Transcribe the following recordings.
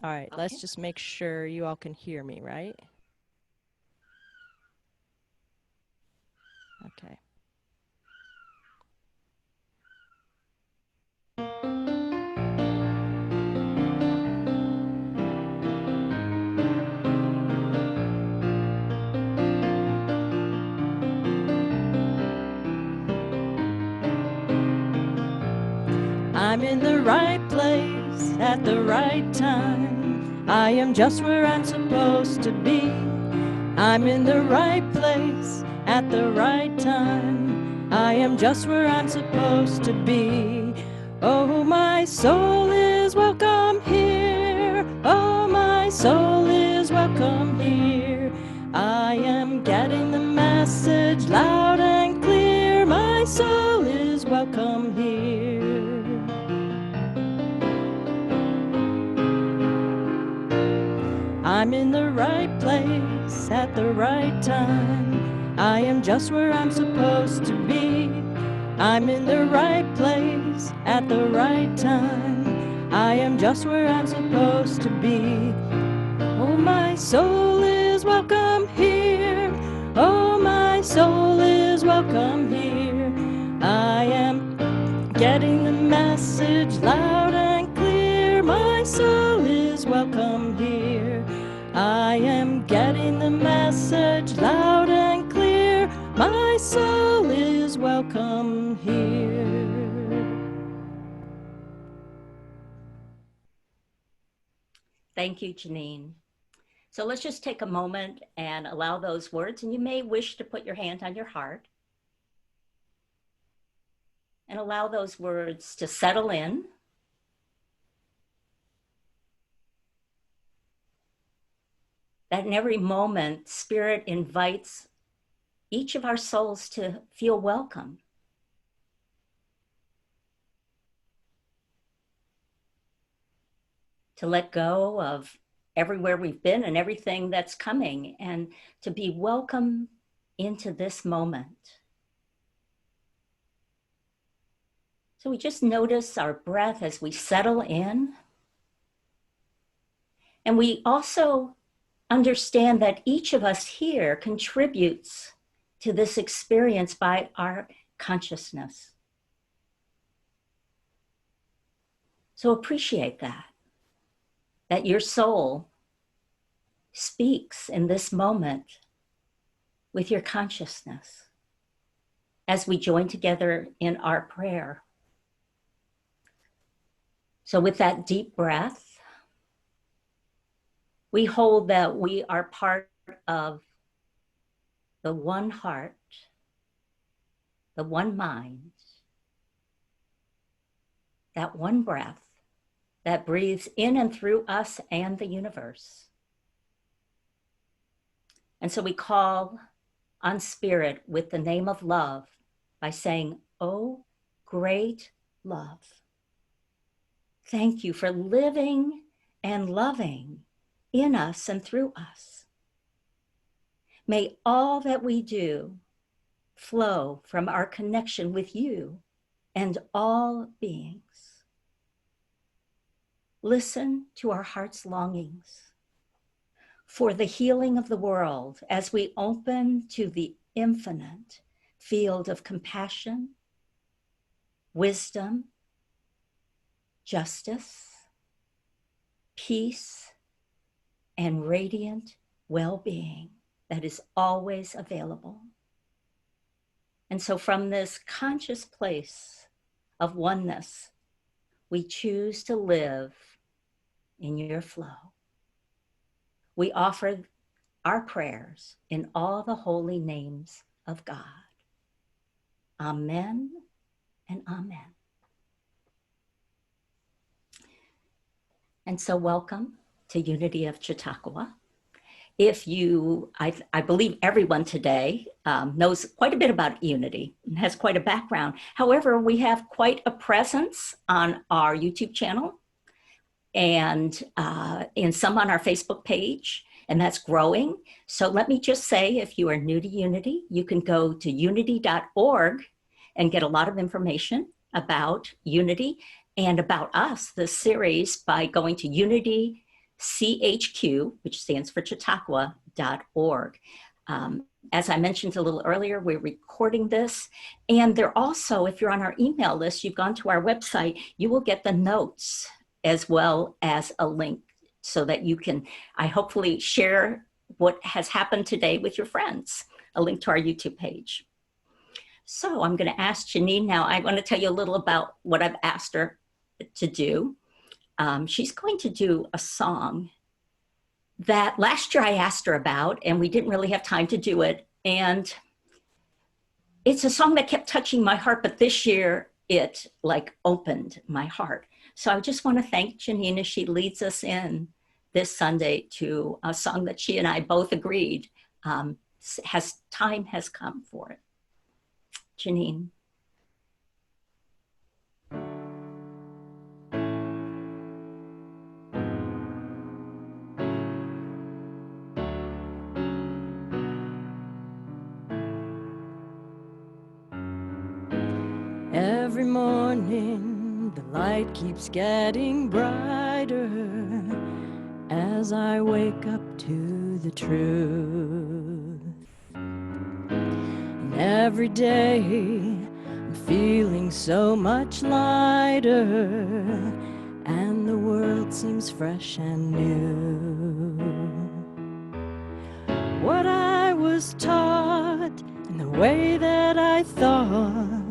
All right, let's Okay. just make sure you all can hear me, right? Okay. I'm in the right place at the right time. I am just where I'm supposed to be. I'm in the right place at the right time. I am just where I'm supposed to be. Oh, my soul is welcome here. Oh, my soul is welcome here. I am getting the message loud and clear. My soul is welcome here. I'm in the right place at the right time. I am just where I'm supposed to be. I'm in the right place at the right time. I am just where I'm supposed to be. Oh, my soul is welcome here. Oh, my soul is welcome here. I am getting the message loud and clear. My soul is welcome here. I am getting the message loud and clear. My soul is welcome here. Thank you, Janine. So let's just take a moment and allow those words, and you may wish to put your hand on your heart and allow those words to settle in. That in every moment, Spirit invites each of our souls to feel welcome. To let go of everywhere we've been and everything that's coming, and to be welcome into this moment. So we just notice our breath as we settle in. And we also understand that each of us here contributes to this experience by our consciousness. So appreciate that your soul speaks in this moment with your consciousness as we join together in our prayer. So with that deep breath, we hold that we are part of the one heart, the one mind, that one breath that breathes in and through us and the universe. And so we call on Spirit with the name of love by saying, "Oh, great love, thank you for living and loving in us and through us. May all that we do flow from our connection with you and all beings. Listen to our heart's longings for the healing of the world as we open to the infinite field of compassion, wisdom, justice, peace, and radiant well-being that is always available. And so from this conscious place of oneness, we choose to live in your flow. We offer our prayers in all the holy names of God. Amen and amen. And so welcome to Unity of Chautauqua. If you, I believe everyone today knows quite a bit about Unity and has quite a background. However, we have quite a presence on our YouTube channel and some on our Facebook page, and that's growing. So let me just say, if you are new to Unity, you can go to unity.org and get a lot of information about Unity and about us, this series, by going to unity chq, which stands for chautauqua.org. As I mentioned a little earlier, we're recording this, and they're also, if you're on our email list, you've gone to our website, you will get the notes as well as a link so that you can, I hopefully share what has happened today with your friends, a link to our YouTube page. So I'm going to ask Janine now. I want to tell you a little about what I've asked her to do. She's going to do a song that last year I asked her about, and we didn't really have time to do it. And it's a song that kept touching my heart, but this year it like opened my heart. So I just want to thank Janine as she leads us in this Sunday to a song that she and I both agreed time has come for it. Janine. Every morning the light keeps getting brighter as I wake up to the truth. And every day I'm feeling so much lighter, and the world seems fresh and new. What I was taught and the way that I thought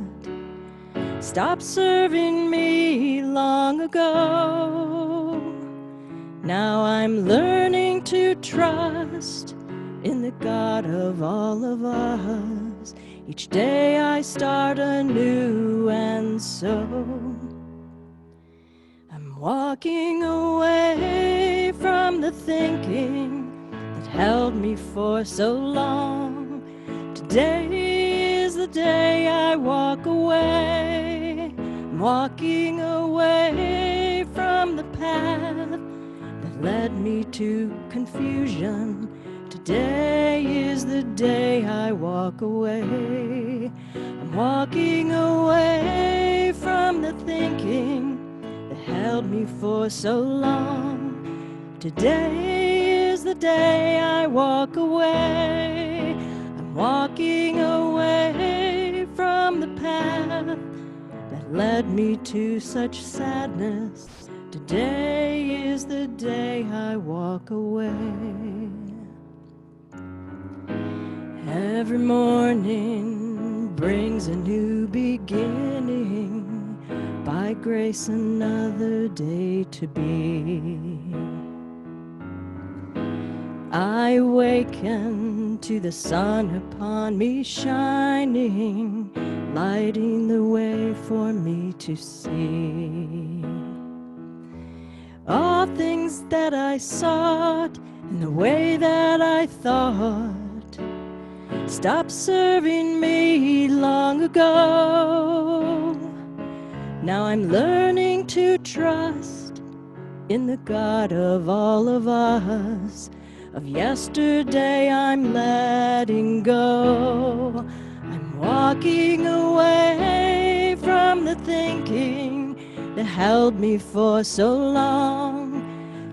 stopped serving me long ago. Now I'm learning to trust in the God of all of us. Each day I start anew, and so I'm walking away from the thinking that held me for so long. Today is the day I walk away. I'm walking away from the path that led me to confusion. Today is the day I walk away. I'm walking away from the thinking that held me for so long. Today is the day I walk away. I'm walking away from the path that led me to such sadness. Today is the day I walk away. Every morning brings a new beginning, by grace another day to be. I awaken to the sun upon me shining, lighting the way for me to see. All things that I sought and the way that I thought stopped serving me long ago. Now I'm learning to trust in the God of all of us. Of yesterday I'm letting go. I'm walking away from the thinking that held me for so long.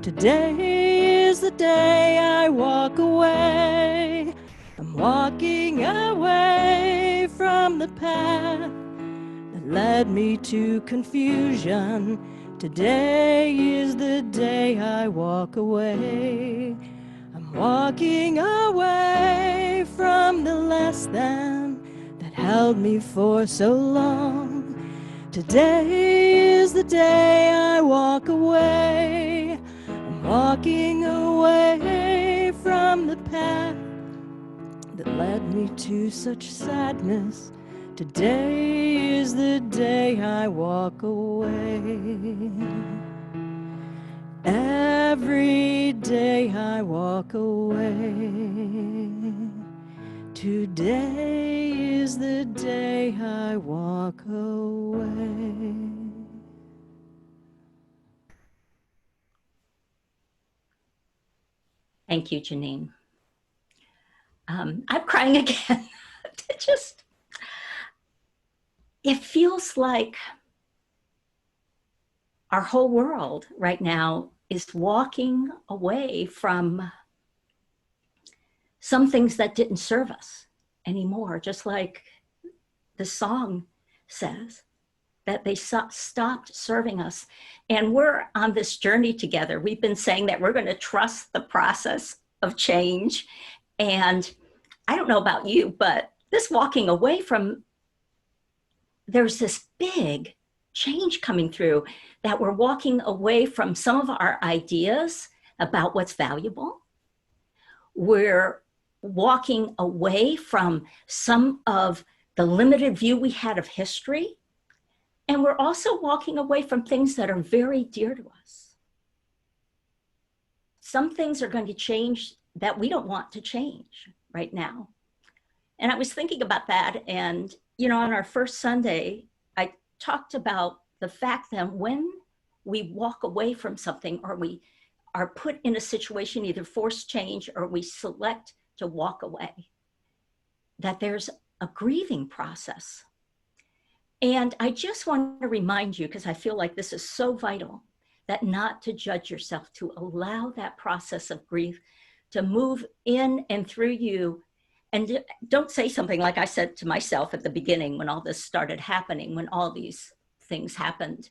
Today is the day I walk away. I'm walking away from the path that led me to confusion. Today is the day I walk away. I'm walking away from the less than that held me for so long. Today is the day I walk away. I'm walking away from the path that led me to such sadness. Today is the day I walk away. Every day I walk away. Today is the day I walk away. Thank you, Janine. I'm crying again. It feels like our whole world right now is walking away from some things that didn't serve us anymore, just like the song says, that they stopped serving us. And we're on this journey together. We've been saying that we're going to trust the process of change. And I don't know about you, but this walking away from, there's this big change coming through, that we're walking away from some of our ideas about what's valuable. We're walking away from some of the limited view we had of history. And we're also walking away from things that are very dear to us. Some things are going to change that we don't want to change right now. And I was thinking about that. And, you know, on our first Sunday, I talked about the fact that when we walk away from something, or we are put in a situation, either forced change or we select to walk away, that there's a grieving process. And I just want to remind you, because I feel like this is so vital, that not to judge yourself, to allow that process of grief to move in and through you. And don't say something like I said to myself at the beginning when all this started happening, when all these things happened.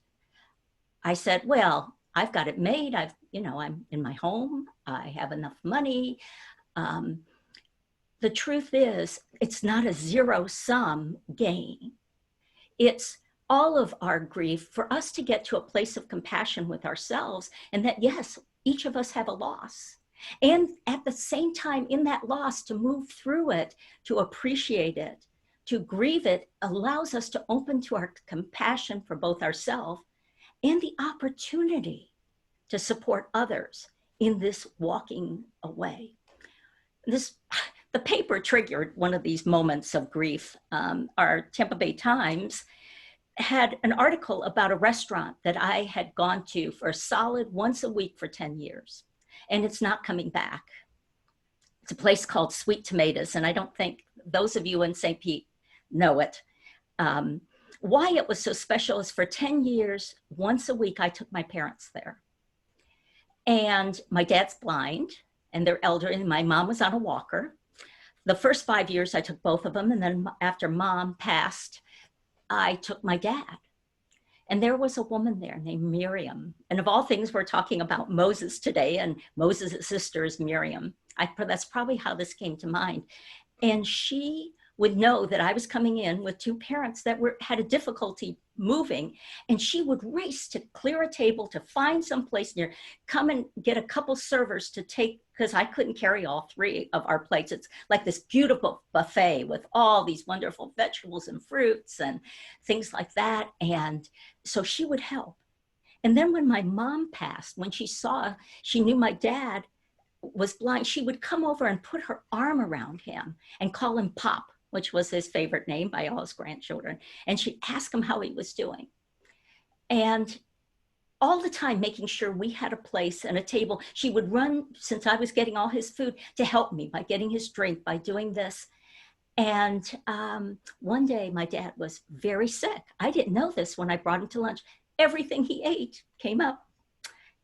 I said, well, I've got it made. I'm in my home. I have enough money. The truth is, it's not a zero-sum game. It's all of our grief for us to get to a place of compassion with ourselves, and that, yes, each of us have a loss. And at the same time, in that loss, to move through it, to appreciate it, to grieve it, allows us to open to our compassion for both ourselves and the opportunity to support others in this walking away. The paper triggered one of these moments of grief. Our Tampa Bay Times had an article about a restaurant that I had gone to for a solid once a week for 10 years, and it's not coming back. It's a place called Sweet Tomatoes, and I don't think those of you in St. Pete know it. Why it was so special is for 10 years, once a week, I took my parents there. And my dad's blind, and they're elderly, and my mom was on a walker. The first 5 years, I took both of them, and then after Mom passed, I took my dad. And there was a woman there named Miriam. And of all things, we're talking about Moses today, and Moses' sister is Miriam. That's probably how this came to mind. And she would know that I was coming in with two parents that had a difficulty moving, and she would race to clear a table, to find some place near, come and get a couple servers to take, because I couldn't carry all three of our plates. It's like this beautiful buffet with all these wonderful vegetables and fruits and things like that. And so she would help. And then when my mom passed, when she knew my dad was blind, she would come over and put her arm around him and call him Pop, which was his favorite name by all his grandchildren. And she'd ask him how he was doing. And all the time making sure we had a place and a table. She would run, since I was getting all his food, to help me by getting his drink, by doing this. And one day my dad was very sick. I didn't know this when I brought him to lunch. Everything he ate came up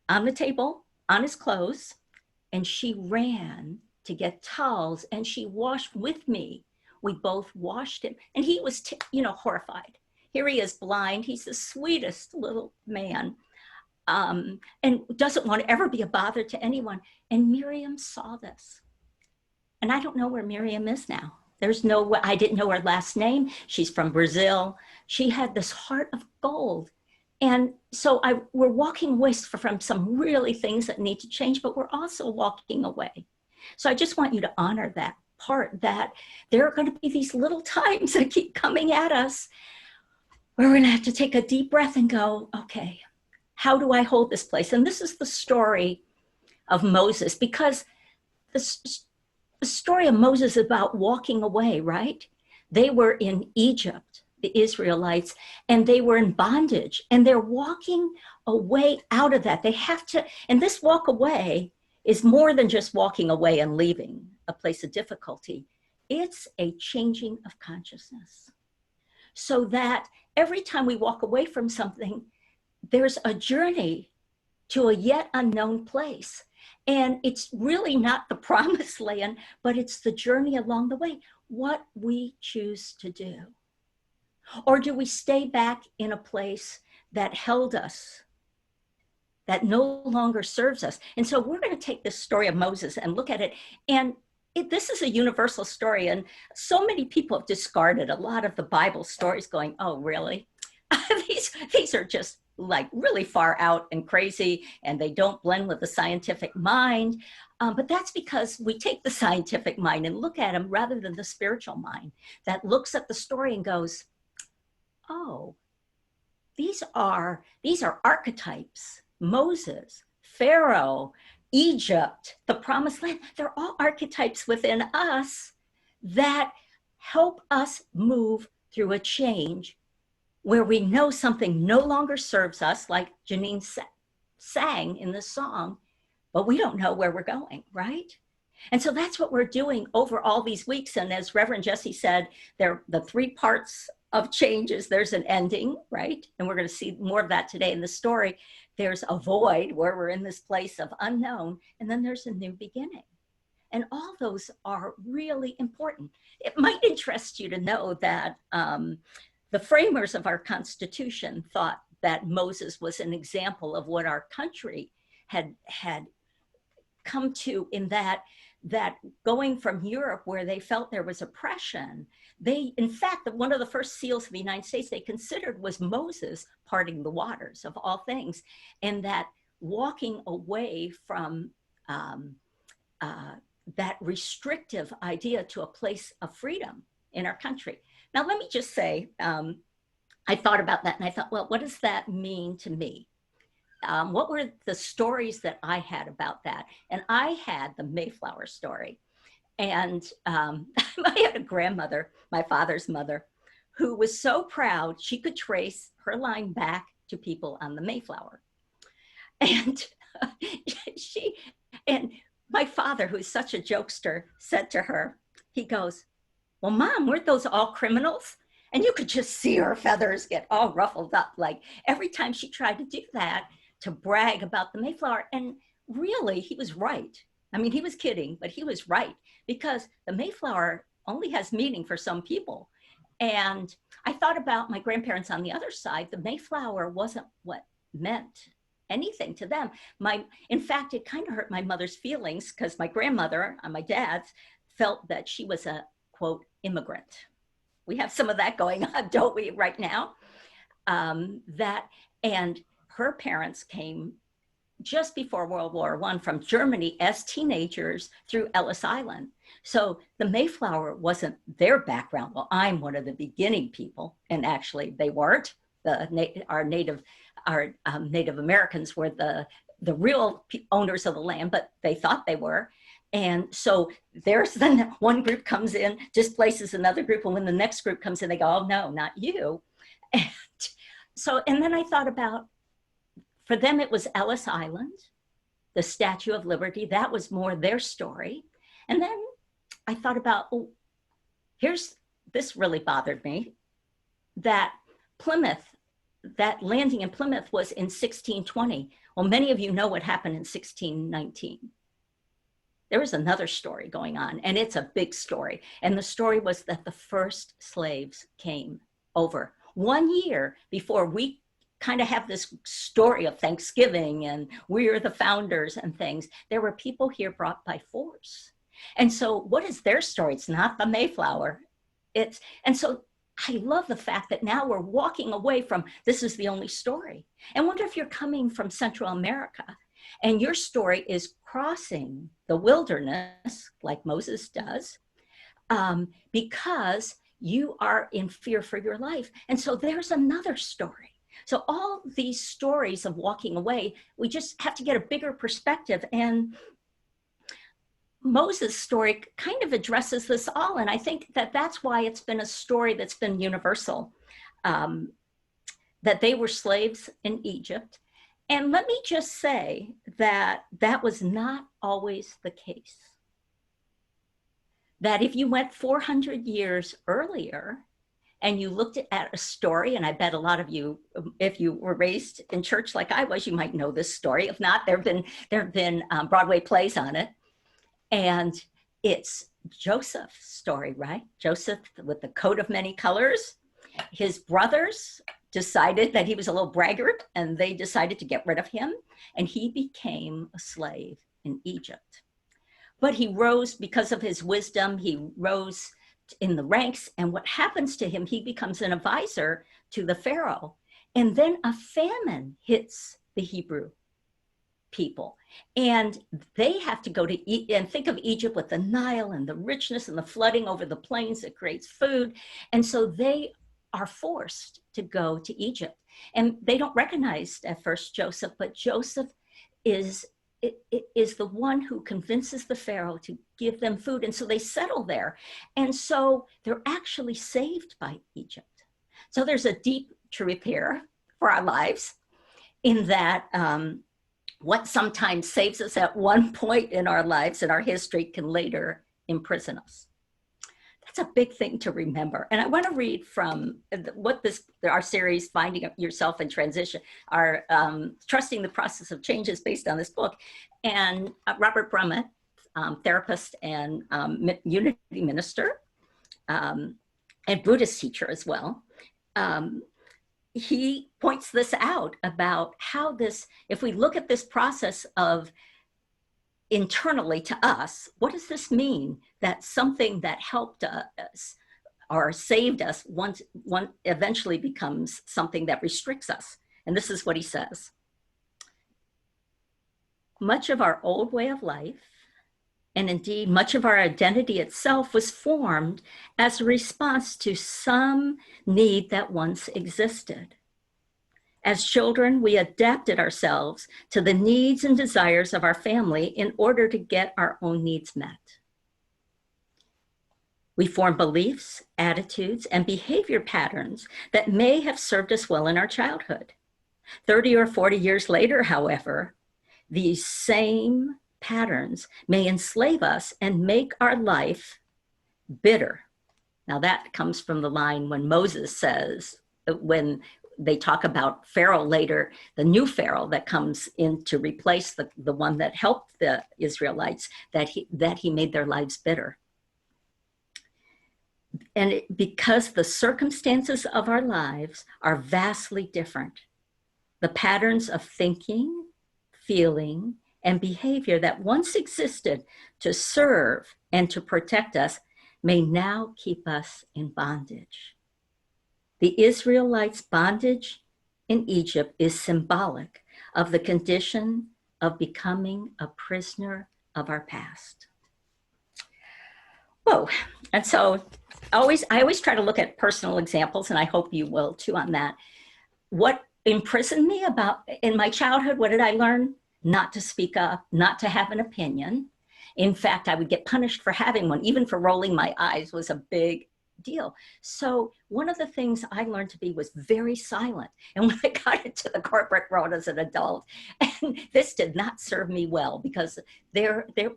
on the table, on his clothes, and she ran to get towels and she washed with me. We both washed him, and he was, horrified. Here he is blind. He's the sweetest little man, and doesn't want to ever be a bother to anyone. And Miriam saw this. And I don't know where Miriam is now. I didn't know her last name. She's from Brazil. She had this heart of gold. And so we're walking away from some really things that need to change, but we're also walking away. So I just want you to honor that part, that there are going to be these little times that keep coming at us where we're going to have to take a deep breath and go, okay, how do I hold this place? And this is the story of Moses, because the story of Moses is about walking away, right? They were in Egypt, the Israelites, and they were in bondage, and they're walking away out of that. They have to, and this walk away is more than just walking away and leaving a place of difficulty. It's a changing of consciousness. So that every time we walk away from something, there's a journey to a yet unknown place. And it's really not the promised land, but it's the journey along the way, what we choose to do. Or do we stay back in a place that held us, that no longer serves us? And so we're going to take this story of Moses and look at it. And this is a universal story. And so many people have discarded a lot of the Bible stories going, oh, really? These are just like really far out and crazy, and they don't blend with the scientific mind. But that's because we take the scientific mind and look at them rather than the spiritual mind that looks at the story and goes, oh, these are archetypes. Moses, Pharaoh, Egypt, the promised land, they're all archetypes within us that help us move through a change where we know something no longer serves us, like Janine sang in the song, but we don't know where we're going, right? And so that's what we're doing over all these weeks. And as Reverend Jesse said, the 3 parts of changes. There's an ending, right? And we're going to see more of that today in the story. There's a void where we're in this place of unknown, and then there's a new beginning. And all those are really important. It might interest you to know that the framers of our Constitution thought that Moses was an example of what our country had come to, in that going from Europe, where they felt there was oppression, in fact, one of the first seals of the United States they considered was Moses parting the waters of all things, and that walking away from that restrictive idea to a place of freedom in our country. Now, let me just say, I thought about that and I thought, well, what does that mean to me? What were the stories that I had about that? And I had the Mayflower story. And I had a grandmother, my father's mother, who was so proud she could trace her line back to people on the Mayflower. And and my father, who's such a jokester, said to her, he goes, well, Mom, weren't those all criminals? And you could just see her feathers get all ruffled up, like every time she tried to do that, to brag about the Mayflower. And really, he was right. I mean, he was kidding, but he was right, because the Mayflower only has meaning for some people. And I thought about my grandparents on the other side. The Mayflower wasn't what meant anything to them. In fact, it kind of hurt my mother's feelings, because my grandmother on my dad's felt that she was a, quote, immigrant. We have some of that going on, don't we, right now? And her parents came just before World War I from Germany as teenagers through Ellis Island. So the Mayflower wasn't their background. Well, I'm one of the beginning people, and actually they weren't. Our Native Americans were the real owners of the land, but they thought they were. And so there's then one group comes in, displaces another group, and when the next group comes in, they go, oh no, not you. And then I thought about, for them, it was Ellis Island, the Statue of Liberty. That was more their story. And then I thought about, oh, this really bothered me, that Plymouth, that landing in Plymouth was in 1620. Well, many of you know what happened in 1619. There was another story going on, and it's a big story. And the story was that the first slaves came over 1 year before we kind of have this story of Thanksgiving and we're the founders and things. There were people here brought by force. And so what is their story? It's not the Mayflower. And so I love the fact that now we're walking away from this is the only story. And wonder if you're coming from Central America and your story is crossing the wilderness like Moses does, because you are in fear for your life. And so there's another story. So all these stories of walking away, we just have to get a bigger perspective. And Moses' story kind of addresses this all. And I think that that's why it's been a story that's been universal, that they were slaves in Egypt. And let me just say that that was not always the case. That if you went 400 years earlier, and you looked at a story, and I bet a lot of you, if you were raised in church like I was, you might know this story. If not, there have been Broadway plays on it, and it's Joseph's story, right? Joseph with the coat of many colors. His brothers decided that he was a little braggart, and they decided to get rid of him, and he became a slave in Egypt. But he rose because of his wisdom. He rose in the ranks, and what happens to him, he becomes an advisor to the Pharaoh. And then a famine hits the Hebrew people, and they have to go to eat. And think of Egypt with the Nile and the richness and the flooding over the plains that creates food. And so they are forced to go to Egypt. And they don't recognize at first Joseph, but Joseph is the one who convinces the Pharaoh to give them food. And so they settle there. And so they're actually saved by Egypt. So there's a deep truth here for our lives in that what sometimes saves us at one point in our lives and our history can later imprison us. That's a big thing to remember. And I want to read from our series, Finding Yourself in Transition, our Trusting the Process of Change is based on this book. And Robert Brummett, therapist and unity minister, and Buddhist teacher as well, he points this out about how this, if we look at this process of internally to us, what does this mean that something that helped us or saved us once eventually becomes something that restricts us? And this is what he says. Much of our old way of life, and indeed much of our identity itself, was formed as a response to some need that once existed. As children, we adapted ourselves to the needs and desires of our family in order to get our own needs met. We form beliefs, attitudes, and behavior patterns that may have served us well in our childhood. 30 or 40 years later, however, these same patterns may enslave us and make our life bitter. Now that comes from the line when Moses says, when they talk about Pharaoh later, the new Pharaoh that comes in to replace the one that helped the Israelites, that he made their lives bitter. And because the circumstances of our lives are vastly different, the patterns of thinking, feeling, and behavior that once existed to serve and to protect us may now keep us in bondage. The Israelites' bondage in Egypt is symbolic of the condition of becoming a prisoner of our past. Whoa, and so I always try to look at personal examples, and I hope you will too on that. What imprisoned me in my childhood, what did I learn? Not to speak up, not to have an opinion. In fact, I would get punished for having one, even for rolling my eyes was a big deal. So one of the things I learned to be was very silent. And when I got into the corporate world as an adult, and this did not serve me well because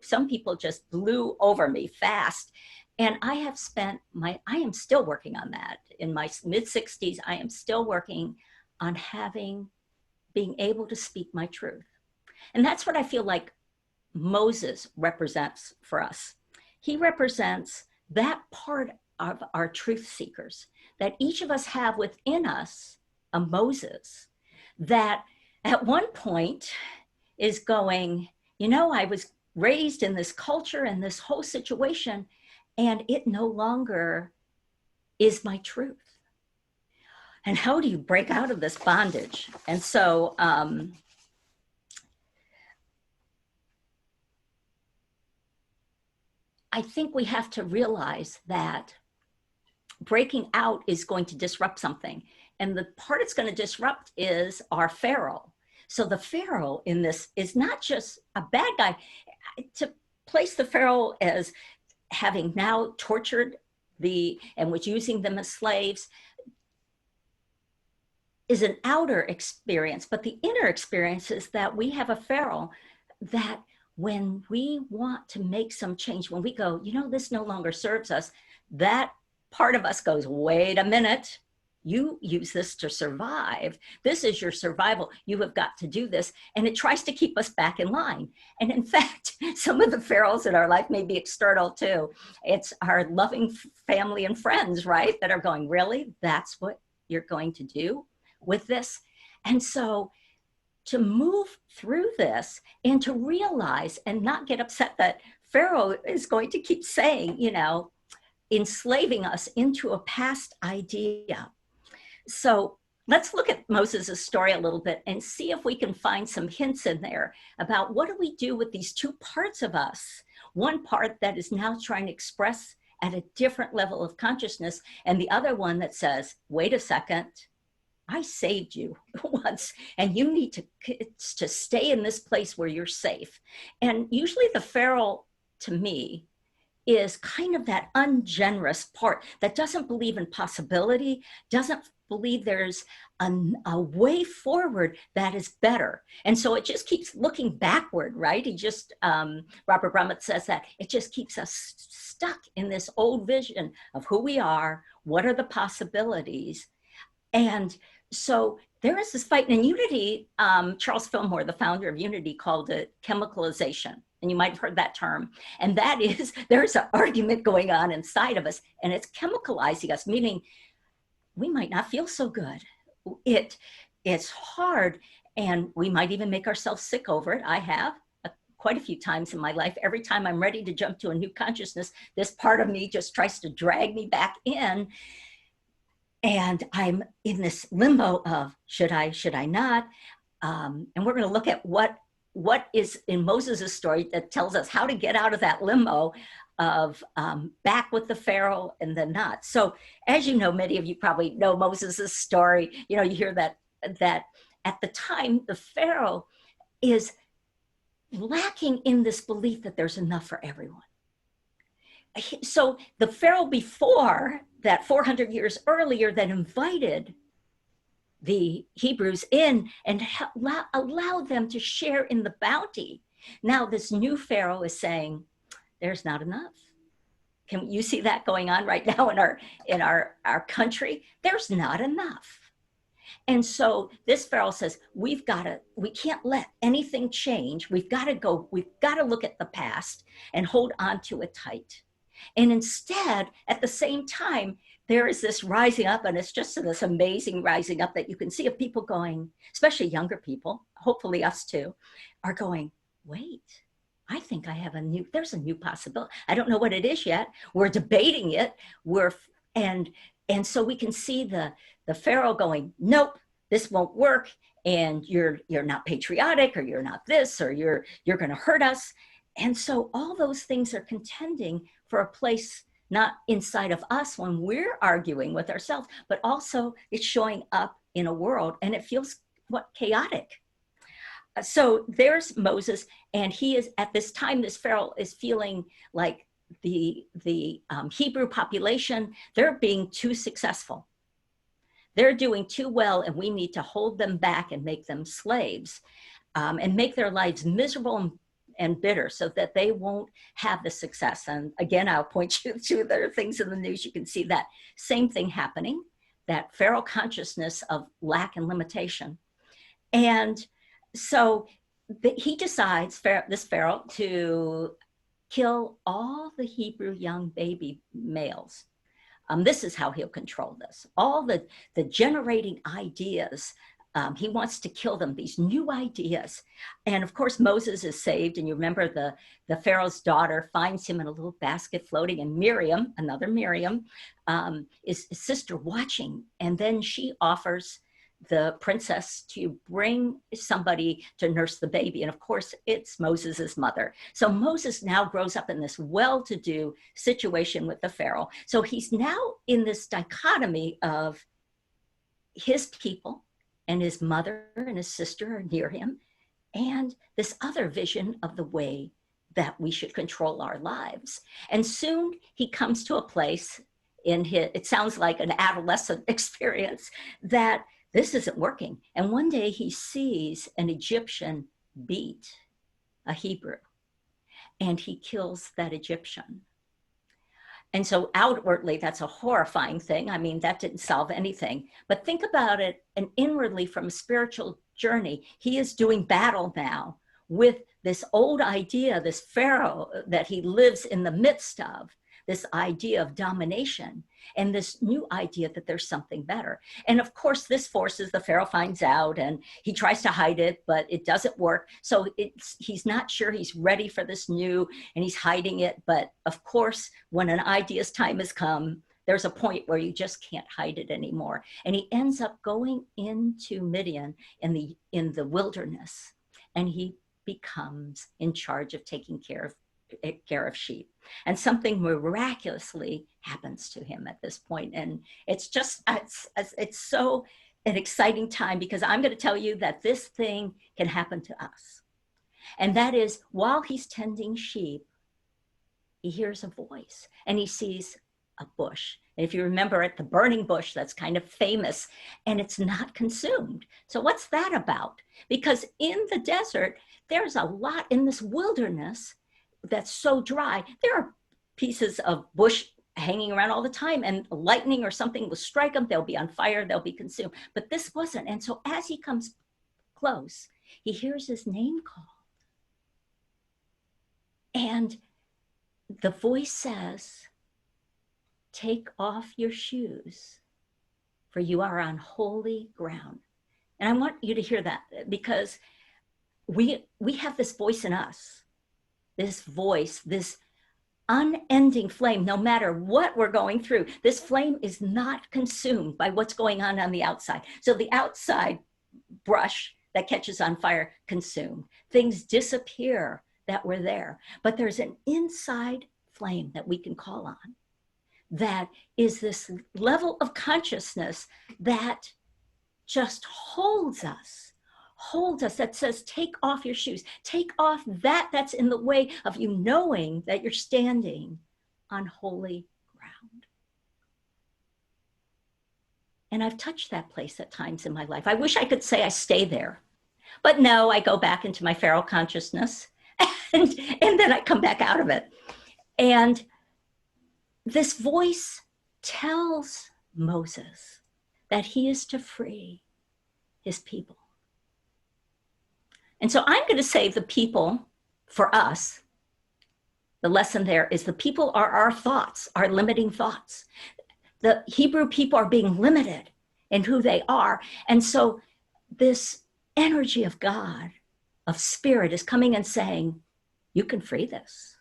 some people just blew over me fast. And I am still working on that. In my mid-60s, I am still working on being able to speak my truth. And that's what I feel like Moses represents for us. He represents that part of our truth seekers that each of us have within us, a Moses that at one point is going, I was raised in this culture and this whole situation, and it no longer is my truth. And how do you break out of this bondage? And so I think we have to realize that breaking out is going to disrupt something. And the part it's going to disrupt is our Pharaoh. So the Pharaoh in this is not just a bad guy. To place the Pharaoh as having now tortured and was using them as slaves is an outer experience, but the inner experience is that we have a Pharaoh that when we want to make some change, when we go, this no longer serves us, that part of us goes, wait a minute. You use this to survive. This is your survival. You have got to do this. And it tries to keep us back in line. And in fact, some of the pharaohs in our life may be external too. It's our loving family and friends, right? That are going, really? That's what you're going to do with this? And so to move through this and to realize and not get upset that Pharaoh is going to keep saying, you know, enslaving us into a past idea. So let's look at Moses' story a little bit and see if we can find some hints in there about what do we do with these two parts of us. One part that is now trying to express at a different level of consciousness, and the other one that says, wait a second, I saved you once, and you need to stay in this place where you're safe. And usually the Pharaoh, to me, is kind of that ungenerous part that doesn't believe in possibility, doesn't believe there's a way forward that is better. And so it just keeps looking backward, right? He just, Robert Brummett says that it just keeps us stuck in this old vision of who we are, what are the possibilities. And so there is this fight. And in Unity, Charles Fillmore, the founder of Unity, called it chemicalization. And you might have heard that term. And that is, there's an argument going on inside of us, and it's chemicalizing us, meaning we might not feel so good. It's hard, and we might even make ourselves sick over it. I have quite a few times in my life. Every time I'm ready to jump to a new consciousness, this part of me just tries to drag me back in. And I'm in this limbo of should I not? And we're going to look at what is in Moses' story that tells us how to get out of that limbo of back with the Pharaoh and then not. So as you know, many of you probably know Moses' story. You know, you hear that at the time, the Pharaoh is lacking in this belief that there's enough for everyone. So the Pharaoh before that, 400 years earlier, that invited the Hebrews in and allow them to share in the bounty. Now this new Pharaoh is saying, there's not enough. Can you see that going on right now in our country? There's not enough. And so this Pharaoh says, we can't let anything change. We've got to look at the past and hold on to it tight. And instead, at the same time, there is this rising up, and it's just this amazing rising up that you can see of people going, especially younger people, hopefully us too, are going, wait, I think there's a new possibility. I don't know what it is yet. We're debating it. And so we can see the Pharaoh going, nope, this won't work. And you're not patriotic, or you're not this, or you're going to hurt us. And so all those things are contending for a place not inside of us when we're arguing with ourselves, but also it's showing up in a world, and it feels chaotic. So there's Moses, and he is at this time, this Pharaoh is feeling like the Hebrew population, they're being too successful. They're doing too well, and we need to hold them back and make them slaves, and make their lives miserable and bitter so that they won't have the success. And again, I'll point you to the things in the news. You can see that same thing happening, that Pharaoh consciousness of lack and limitation. And so he decides, this Pharaoh, to kill all the Hebrew young baby males. This is how he'll control this. All the generating ideas, he wants to kill them, these new ideas. And of course, Moses is saved. And you remember the Pharaoh's daughter finds him in a little basket floating, and Miriam, another Miriam, is his sister watching. And then she offers the princess to bring somebody to nurse the baby. And of course, it's Moses's mother. So Moses now grows up in this well-to-do situation with the Pharaoh. So he's now in this dichotomy of his people, and his mother and his sister are near him, and this other vision of the way that we should control our lives. And soon he comes to a place it sounds like an adolescent experience, that this isn't working. And one day he sees an Egyptian beat a Hebrew, and he kills that Egyptian. And so outwardly, that's a horrifying thing. I mean, that didn't solve anything. But think about it, and inwardly from a spiritual journey, he is doing battle now with this old idea, this Pharaoh that he lives in the midst of, this idea of domination, and this new idea that there's something better. And of course, this forces the Pharaoh finds out, and he tries to hide it, but it doesn't work. So he's not sure he's ready for this new, and he's hiding it. But of course, when an idea's time has come, there's a point where you just can't hide it anymore. And he ends up going into Midian in the wilderness, and he becomes in charge of taking care of sheep. And something miraculously happens to him at this point. And it's so an exciting time, because I'm going to tell you that this thing can happen to us. And that is, while he's tending sheep, he hears a voice and he sees a bush. And if you remember it, the burning bush that's kind of famous, and it's not consumed. So what's that about? Because in the desert, there's a lot in this wilderness that's so dry. There are pieces of bush hanging around all the time, and lightning or something will strike them. They'll be on fire, they'll be consumed. But this wasn't. And so as he comes close, he hears his name called. And the voice says, "Take off your shoes, for you are on holy ground." And I want you to hear that, because we have this voice in us, this voice, this unending flame. No matter what we're going through, this flame is not consumed by what's going on the outside. So the outside brush that catches on fire, consumed. Things disappear that were there. But there's an inside flame that we can call on, that is this level of consciousness that just holds us, that says, take off your shoes, take off that's in the way of you knowing that you're standing on holy ground. And I've touched that place at times in my life. I wish I could say I stay there, but no, I go back into my Pharaoh consciousness, and then I come back out of it. And this voice tells Moses that he is to free his people. And so I'm going to say the people, for us, the lesson there is the people are our thoughts, our limiting thoughts. The Hebrew people are being limited in who they are. And so this energy of God, of spirit, is coming and saying, you can free this.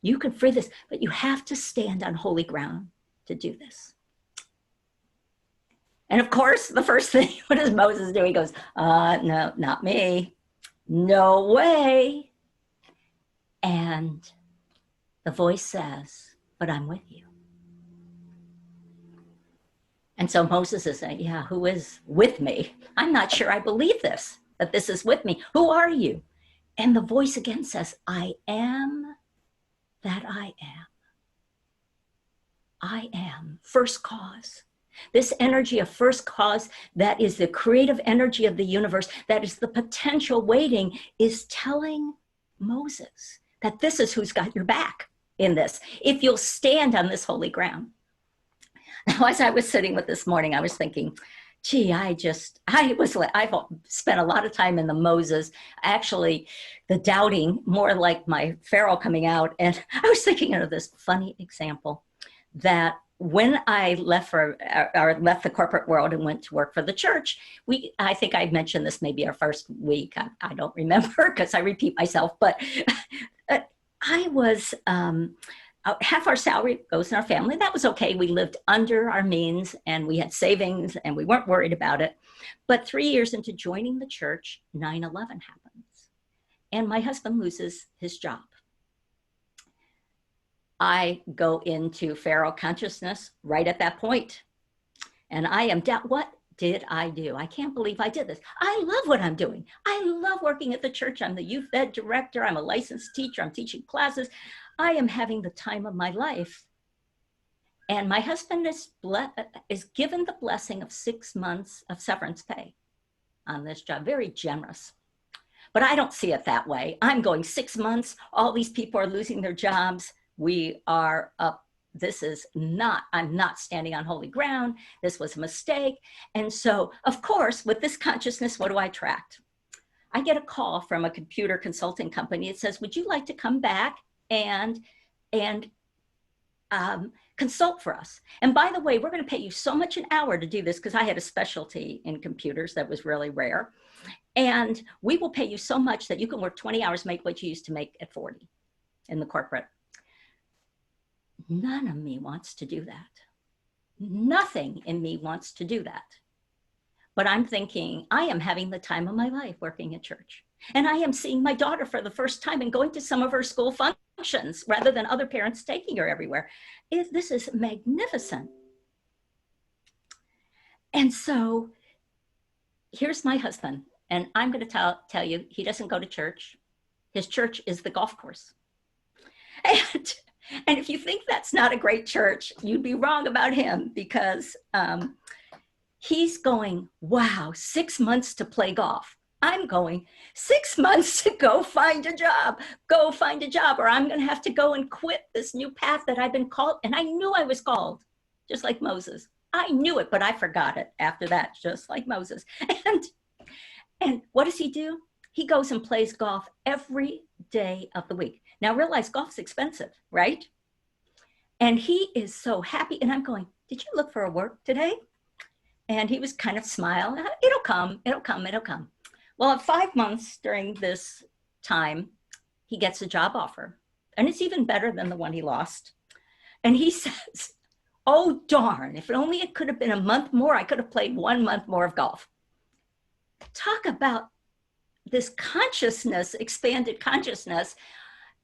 You can free this, but you have to stand on holy ground to do this. And of course, the first thing, what does Moses do? He goes, no, not me. No way. And the voice says, but I'm with you. And so Moses is saying, yeah, who is with me? I'm not sure I believe this, that this is with me. Who are you? And the voice again says, I am that I am. I am first cause. This energy of first cause, that is the creative energy of the universe, that is the potential waiting, is telling Moses that this is who's got your back in this, if you'll stand on this holy ground. Now, as I was sitting with this morning, I was thinking, gee, I've spent a lot of time in the Moses, actually the doubting, more like my Pharaoh coming out. And I was thinking of this funny example that when I left the corporate world and went to work for the church, I think I mentioned this maybe our first week. I don't remember because I repeat myself, but I was, half our salary goes in our family. That was okay. We lived under our means and we had savings and we weren't worried about it. But 3 years into joining the church, 9/11 happens. And my husband loses his job. I go into Pharaoh consciousness right at that point. And I am down. What did I do? I can't believe I did this. I love what I'm doing. I love working at the church. I'm the youth ed director. I'm a licensed teacher. I'm teaching classes. I am having the time of my life. And my husband is given the blessing of 6 months of severance pay on this job. Very generous. But I don't see it that way. I'm going 6 months. All these people are losing their jobs. We are up I'm not standing on holy ground. This was a mistake. And so, of course, with this consciousness, what do I attract? I get a call from a computer consulting company. It says, would you like to come back and consult for us? And by the way, we're going to pay you so much an hour to do this, because I had a specialty in computers that was really rare. And we will pay you so much that you can work 20 hours, make what you used to make at 40 in the corporate. None of me wants to do that. Nothing in me wants to do that. But I'm thinking, I am having the time of my life working at church. And I am seeing my daughter for the first time and going to some of her school functions rather than other parents taking her everywhere. This is magnificent. And so here's my husband. And I'm going to tell you, he doesn't go to church. His church is the golf course. And if you think that's not a great church, you'd be wrong about him, because he's going, wow, 6 months to play golf. I'm going, 6 months to go find a job, or I'm going to have to go and quit this new path that I've been called. And I knew I was called, just like Moses. I knew it, but I forgot it after that, just like Moses. And what does he do? He goes and plays golf every day of the week. Now realize golf's expensive, right? And he is so happy. And I'm going, did you look for a work today? And he was kind of smiling. It'll come. Well, at 5 months during this time, he gets a job offer. And it's even better than the one he lost. And he says, oh, darn, if only it could have been a month more, I could have played 1 month more of golf. Talk about this consciousness, expanded consciousness.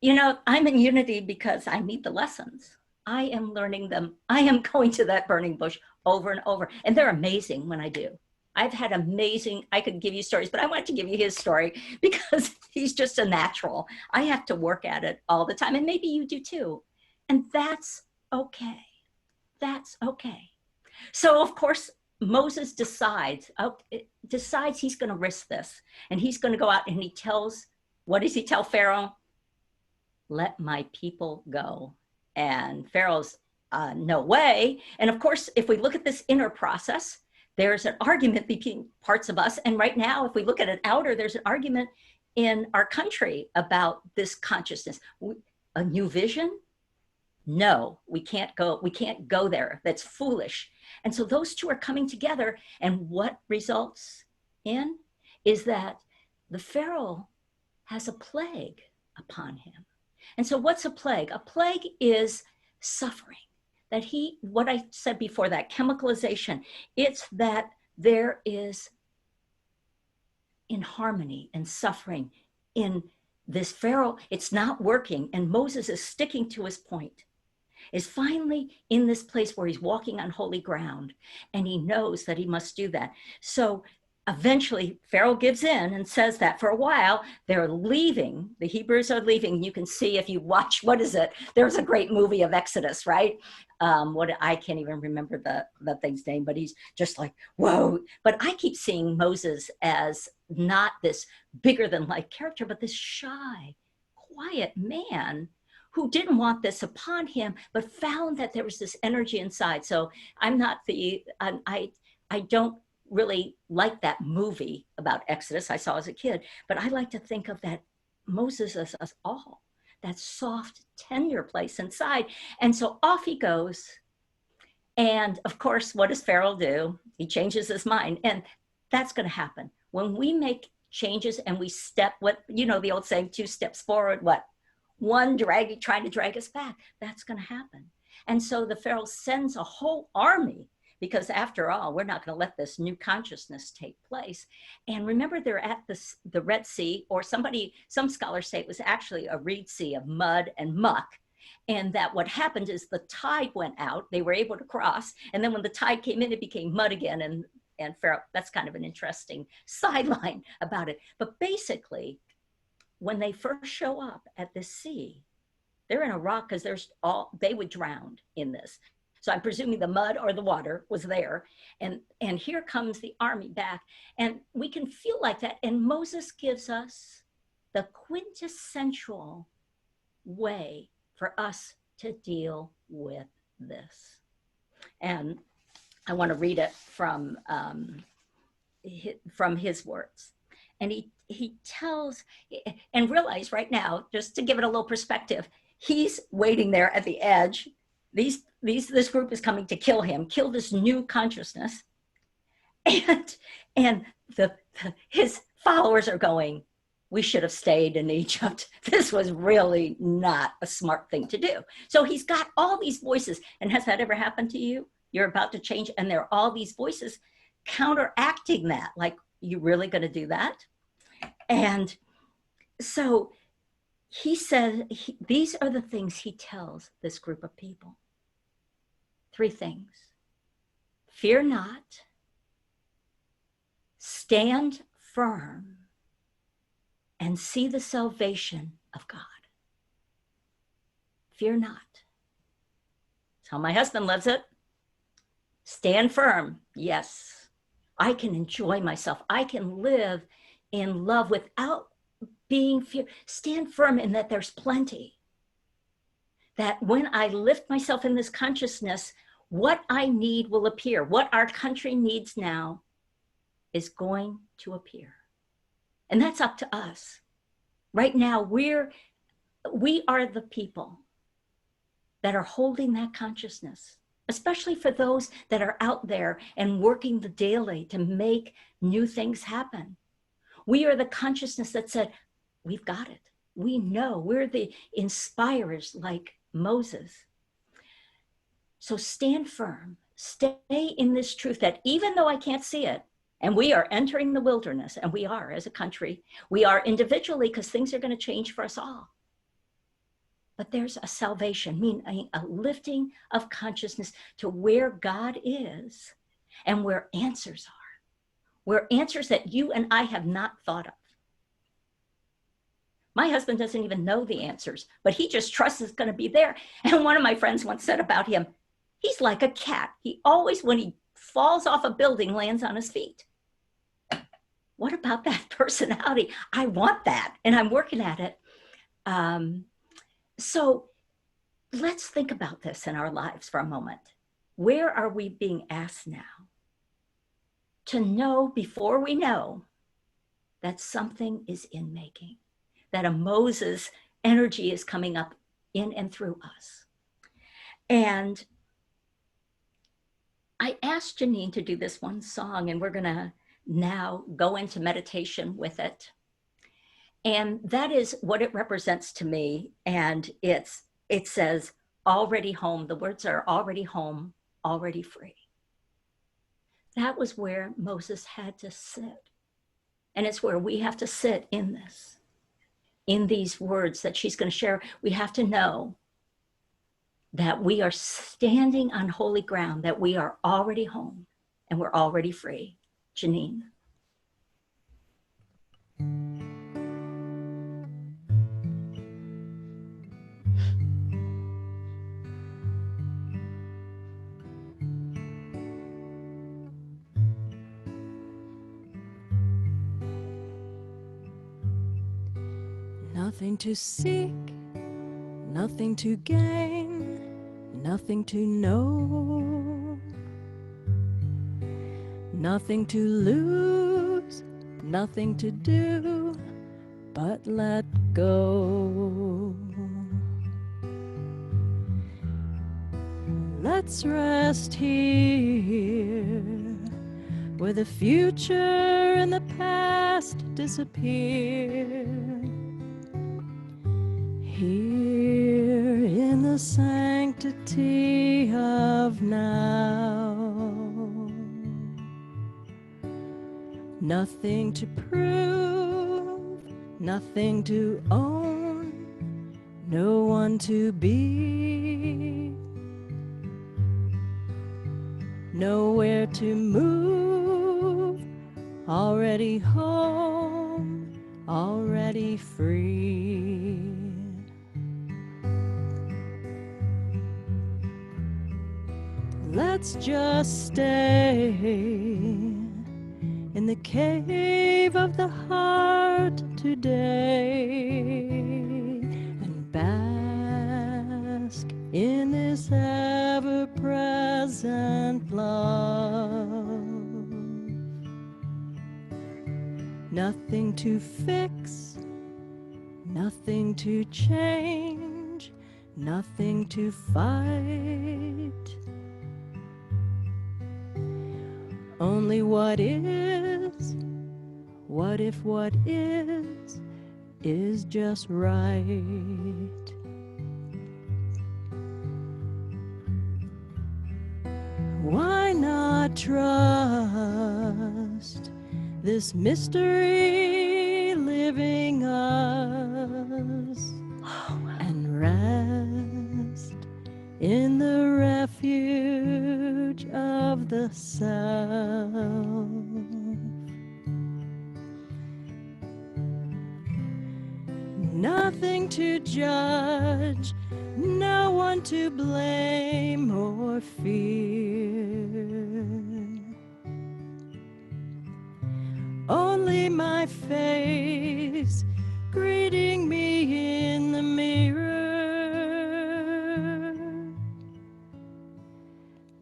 You know, I'm in Unity because I need the lessons. I am learning them. I am going to that burning bush over and over. And they're amazing when I do. I've had amazing, I could give you stories, but I want to give you his story because he's just a natural. I have to work at it all the time. And maybe you do too. And that's okay. That's okay. So of course, Moses decides he's going to risk this. And he's going to go out and he tells, what does he tell Pharaoh? Let my people go. And Pharaoh's, no way. And of course, if we look at this inner process, there's an argument between parts of us. And right now, if we look at it outer, there's an argument in our country about this consciousness. A new vision? No, we can't go there. That's foolish. And so those two are coming together. And what results in is that the Pharaoh has a plague upon him. And so what's a plague? A plague is suffering. That what I said before, that chemicalization, it's that there is inharmony and suffering in this Pharaoh. It's not working. And Moses is sticking to his point, is finally in this place where he's walking on holy ground. And he knows that he must do that. So eventually Pharaoh gives in and says that. For a while, they're leaving. The Hebrews are leaving. You can see if you watch, what is it? There's a great movie of Exodus, right? I can't even remember the thing's name, but he's just like, whoa. But I keep seeing Moses as not this bigger than life character, but this shy, quiet man who didn't want this upon him, but found that there was this energy inside. So I don't really like that movie about Exodus I saw as a kid, but I like to think of that Moses as us all, that soft, tender place inside. And so off he goes. And of course, what does Pharaoh do? He changes his mind. And that's going to happen. When we make changes and we step, the old saying, 2 steps forward, one trying to drag us back, that's going to happen. And so the Pharaoh sends a whole army, because after all, we're not going to let this new consciousness take place. And remember, they're at the Red Sea, or some scholars say it was actually a reed sea of mud and muck. And that what happened is the tide went out, they were able to cross. And then when the tide came in, it became mud again. And Pharaoh, that's kind of an interesting sideline about it. But basically, when they first show up at this sea, they're in a rock because they would drown in this. So I'm presuming the mud or the water was there. And here comes the army back. And we can feel like that. And Moses gives us the quintessential way for us to deal with this. And I want to read it from his words. And he tells, and realize right now, just to give it a little perspective, he's waiting there at the edge. This group is coming to kill him, kill this new consciousness. And his followers are going, we should have stayed in Egypt. This was really not a smart thing to do. So he's got all these voices. And has that ever happened to you? You're about to change, and there are all these voices counteracting that. Like, you really going to do that? And so he said, these are the things he tells this group of people. 3 things. Fear not. Stand firm. And see the salvation of God. Fear not. That's how my husband lives it. Stand firm. Yes, I can enjoy myself. I can live in love without being fear. Stand firm in that there's plenty. That when I lift myself in this consciousness, what I need will appear. What our country needs now is going to appear. And that's up to us. Right now, we are the people that are holding that consciousness, especially for those that are out there and working the daily to make new things happen. We are the consciousness that said, we've got it. We know. We're the inspirers like Moses. So stand firm. Stay in this truth that even though I can't see it, and we are entering the wilderness, and we are as a country, we are individually, because things are going to change for us all. But there's a salvation, meaning a lifting of consciousness to where God is and where answers are, where answers that you and I have not thought of. My husband doesn't even know the answers, but he just trusts it's going to be there. And one of my friends once said about him, he's like a cat. He always, when he falls off a building, lands on his feet. What about that personality? I want that, and I'm working at it. So let's think about this in our lives for a moment. Where are we being asked now to know before we know that something is in making, that a Moses energy is coming up in and through us? And I asked Janine to do this one song, and we're going to now go into meditation with it. And that is what it represents to me. And it says, already home. The words are already home, already free. That was where Moses had to sit. And it's where we have to sit in this, in these words that she's going to share. We have to know that we are standing on holy ground, that we are already home and we're already free. Janine. Nothing to seek, nothing to gain, nothing to know, nothing to lose, nothing to do, but let go. Let's rest here, where the future and the past disappear. Here in the sanctity of now. Nothing to prove, nothing to own, no one to be, nowhere to move, already home, already free. Let's just stay in the cave of the heart today and bask in this ever present love. Nothing to fix, nothing to change, nothing to fight. Only what is, what if what is just right. Why not trust this mystery living us and rest in the refuge of the self? Nothing to judge, no one to blame or fear. Only my face greeting me in the mirror.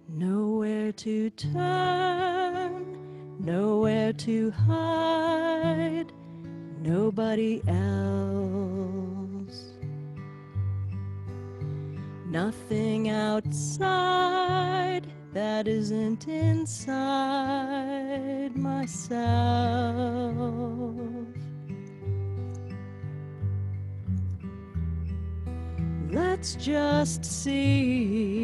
Nowhere to turn, nowhere to hide, nobody else. Nothing outside that isn't inside myself. Let's just see,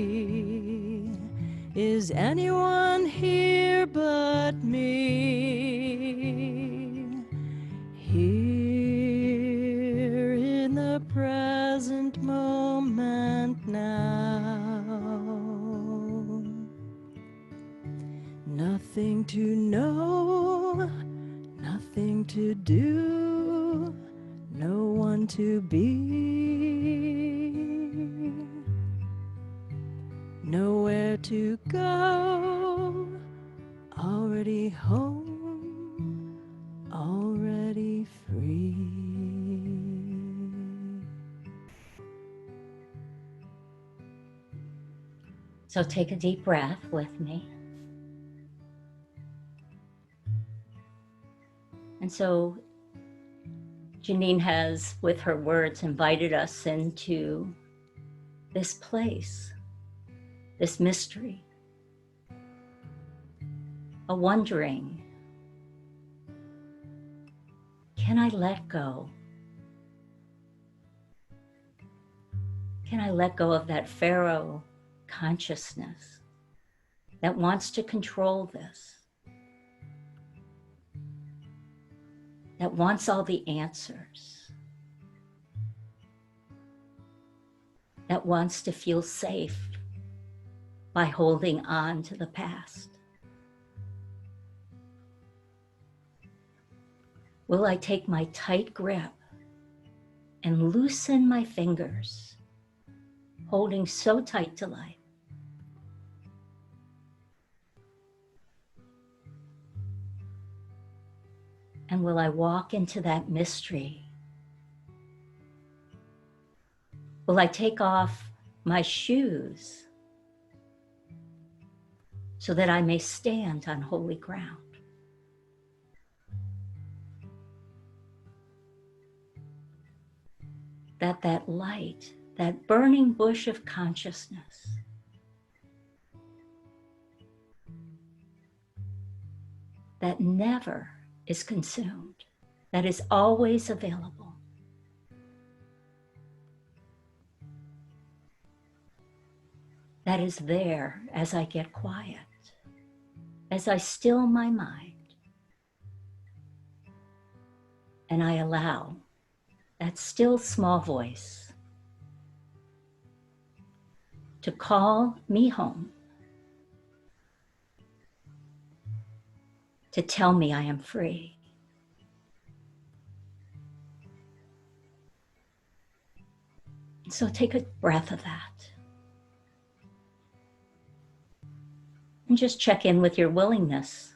is anyone here but me? Here in the present moment now. Nothing to know, nothing to do, no one to be. Nowhere to go, already home, already free. So take a deep breath with me. And so Janine has, with her words, invited us into this place, this mystery, a wondering, can I let go? Can I let go of that Pharaoh consciousness that wants to control this, that wants all the answers, that wants to feel safe by holding on to the past? Will I take my tight grip and loosen my fingers, holding so tight to life? And will I walk into that mystery? Will I take off my shoes so that I may stand on holy ground? That light, that burning bush of consciousness, that never is consumed, that is always available, that is there as I get quiet, as I still my mind, and I allow that still small voice to call me home, to tell me I am free. So take a breath of that. And just check in with your willingness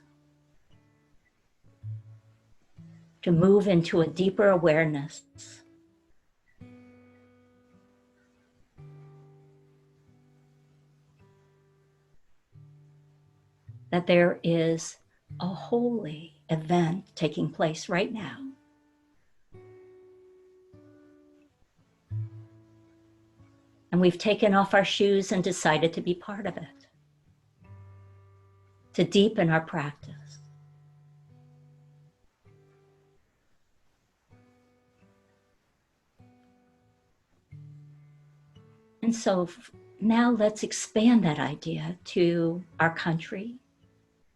to move into a deeper awareness that there is a holy event taking place right now. And we've taken off our shoes and decided to be part of it, to deepen our practice. And so now let's expand that idea to our country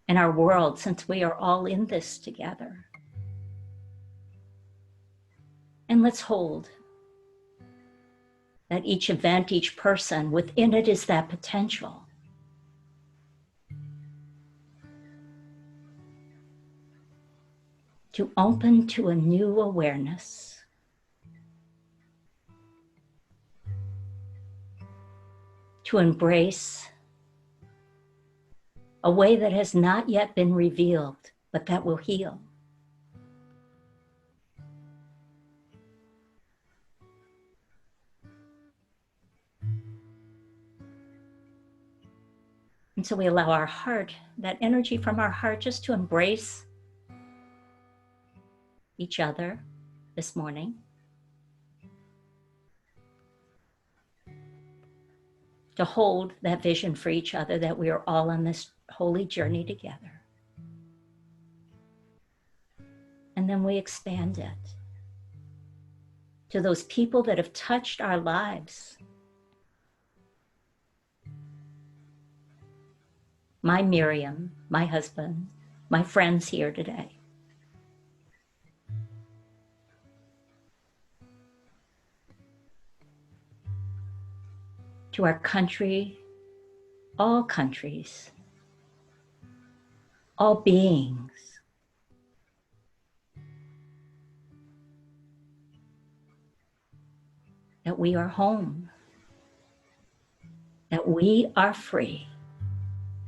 and our world, since we are all in this together. And let's hold that each event, each person, within it is that potential to open to a new awareness, to embrace a way that has not yet been revealed, but that will heal. And so we allow our heart, that energy from our heart, just to embrace each other this morning. To hold that vision for each other, that we are all on this holy journey together. And then we expand it to those people that have touched our lives. My Miriam, my husband, my friends here today. To our country, all countries, all beings. That we are home, that we are free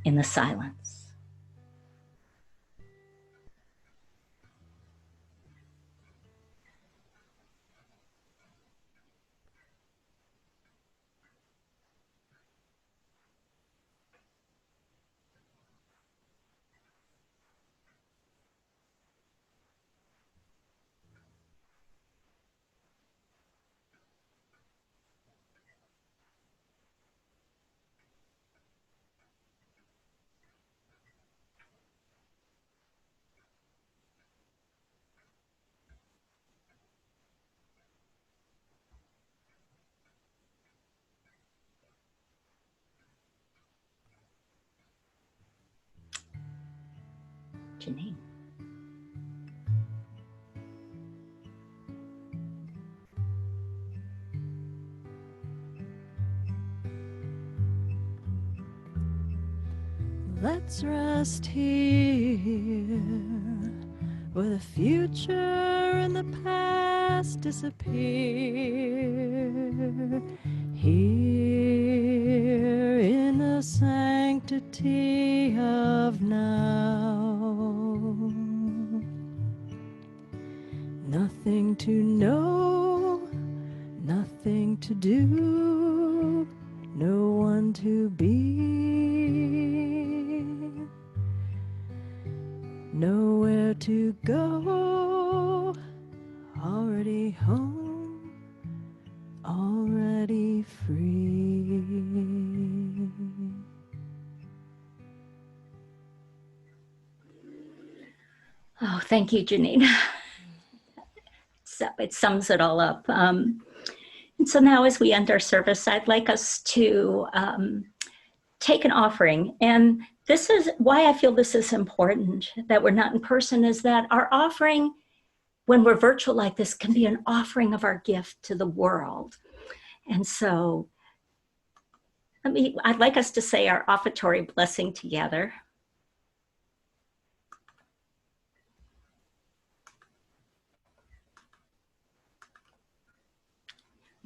in the silence. Janine. Let's rest here, where the future and the past disappear. Here in the sanctity of now. Nothing to know, nothing to do, no one to be, nowhere to go, already home, already free. Oh, thank you, Janine. So it sums it all up. And so now as we end our service, I'd like us to take an offering. And this is why I feel this is important, that we're not in person, is that our offering, when we're virtual like this, can be an offering of our gift to the world. And so I'd like us to say our offertory blessing together.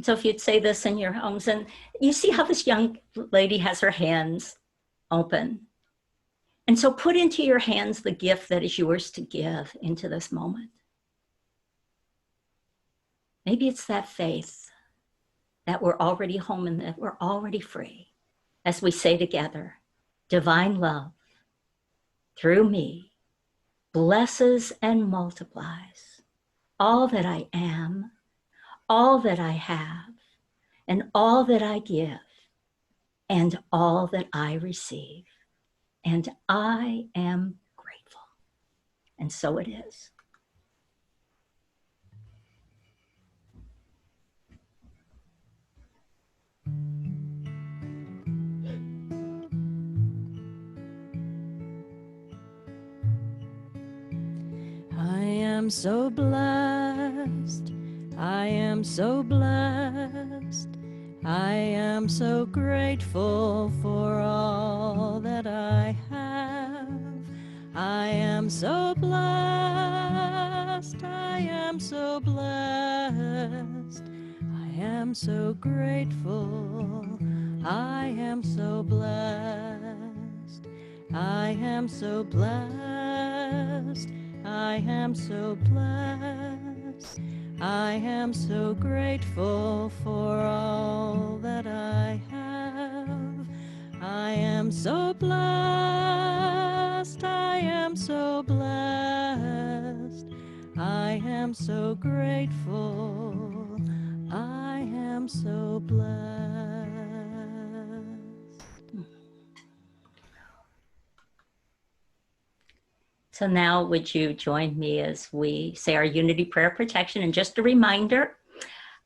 So if you'd say this in your homes, and you see how this young lady has her hands open. And so put into your hands the gift that is yours to give into this moment. Maybe it's that faith that we're already home and that we're already free. As we say together, divine love, through me, blesses and multiplies all that I am, all that I have, and all that I give, and all that I receive. And I am grateful. And so it is. I am so blessed. I am so blessed. I am so grateful for all that I have. I am so blessed. I am so blessed. I am so grateful. I am so blessed. I am so blessed. I am so blessed. I am so grateful for all that I have. I am so blessed. I am so blessed. I am so grateful. I am so blessed. So now would you join me as we say our unity prayer protection? And just a reminder,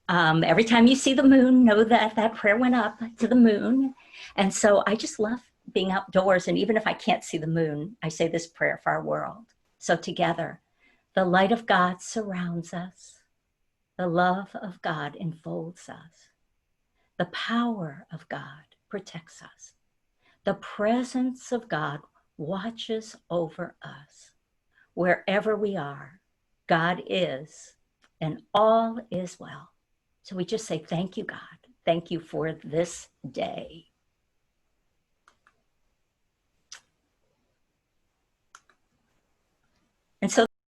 every time you see the moon, know that that prayer went up to the moon. And so I just love being outdoors. And even if I can't see the moon, I say this prayer for our world. So together, the light of God surrounds us. The love of God enfolds us. The power of God protects us. The presence of God watches over us. Wherever we are, God is, and all is well. So we just say, thank you, God. Thank you for this day. And so